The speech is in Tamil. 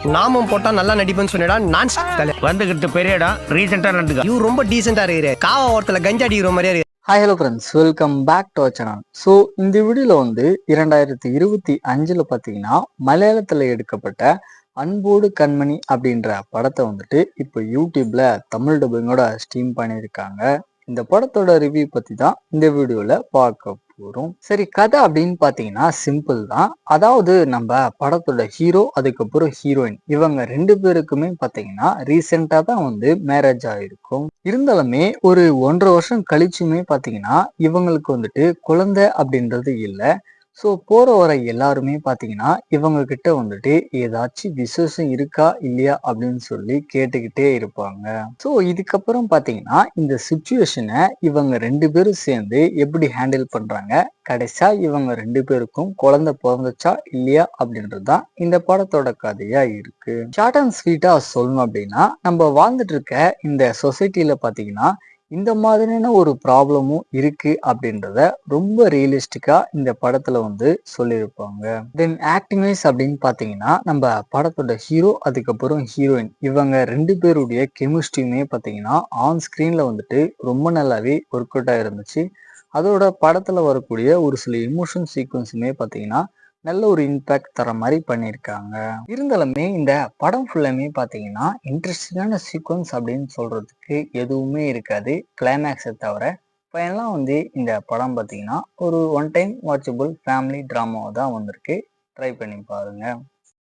நாமும் போட்டா நல்லா நடிப்பேன்னு சொன்னடா. நான் வந்துகிட்டு பெரிய இடம் ரீசெண்டா நடந்துக்க. இவரு ரொம்ப டீசெண்டா இருக்கிற காவா ஓரத்துல கஞ்சா அடிக்கிற மாதிரியா இருக்கு. Hi hello friends, welcome back to our channel. So இந்த வீடியோவில் வந்து 2025 பார்த்தீங்கன்னா மலையாளத்தில் எடுக்கப்பட்ட அன்போடு கண்மணி அப்படின்ற படத்தை வந்துட்டு இப்போ யூடியூப்ல தமிழ் டப்பிங்கோட ஸ்ட்ரீம் பண்ணியிருக்காங்க. இந்த படத்தோட ரிவ்யூ பற்றி தான் இந்த வீடியோவில் பார்க்க போகிறோம். சரி, கதை அப்படின்னு பார்த்தீங்கன்னா சிம்பிள் தான். அதாவது நம்ம படத்தோட ஹீரோ அதுக்கப்புறம் ஹீரோயின் இவங்க ரெண்டு பேருக்குமே பார்த்தீங்கன்னா ரீசெண்டாக தான் வந்து மேரேஜ் ஆகிருக்கும். இருந்தாலுமே ஒரு 1.5 வருஷம் கழிச்சுமே பார்த்தீங்கன்னா இவங்களுக்கு வந்துட்டு குழந்தை அப்படின்றது இல்லை. ஸோ போற வர எல்லாருமே பார்த்தீங்கன்னா இவங்க கிட்ட வந்துட்டு ஏதாச்சும் விசேஷம் இருக்கா இல்லையா அப்படின்னு சொல்லி கேட்டுக்கிட்டே இருப்பாங்க. ஸோ இதுக்கப்புறம் பார்த்தீங்கன்னா இந்த சுச்சுவேஷனை இவங்க ரெண்டு பேரும் சேர்ந்து எப்படி ஹேண்டில் பண்றாங்க, கடைசியா இவங்க ரெண்டு பேருக்கும் குழந்தை பிறந்துச்சா இல்லையா அப்படின்றது தான் இந்த படத்தோட கதையா இருக்கு. ஷார்ட் அண்ட் ஸ்வீட்டா சொல்லணும் அப்படின்னா, நம்ம வாழ்ந்துட்டு இருக்க இந்த சொசைட்டில பார்த்தீங்கன்னா இந்த மாதிரியான ஒரு ப்ராப்ளமும் இருக்கு அப்படின்றத ரொம்ப ரியலிஸ்டிக்கா இந்த படத்துல வந்து சொல்லியிருப்பாங்க. தென் ஆக்டிங் வைஸ் அப்படின்னு பாத்தீங்கன்னா நம்ம படத்தோட ஹீரோ அதுக்கப்புறம் ஹீரோயின் இவங்க ரெண்டு பேருடைய கெமிஸ்ட்ரியுமே பாத்தீங்கன்னா ஆன் ஸ்கிரீன்ல வந்துட்டு ரொம்ப நல்லாவே ஒர்க் அவுட் ஆயிருந்துச்சு. அதோட படத்துல வரக்கூடிய ஒரு சில எமோஷன் சீக்வன்ஸுமே பாத்தீங்கன்னா நல்ல ஒரு இம்பேக்ட் தர மாதிரி பண்ணியிருக்காங்க. இருந்தாலுமே இந்த படம் ஃபுல்லாமே பார்த்தீங்கன்னா இன்ட்ரெஸ்டிங்கான சீக்வன்ஸ் அப்படின்னு சொல்றதுக்கு எதுவுமே இருக்காது, கிளைமேக்ஸை தவிர. ஃபைனலாக வந்து இந்த படம் பார்த்தீங்கன்னா ஒரு ஒன் டைம் வாட்சபிள் ஃபேமிலி ட்ராமாவை தான் வந்திருக்கு. ட்ரை பண்ணி பாருங்க.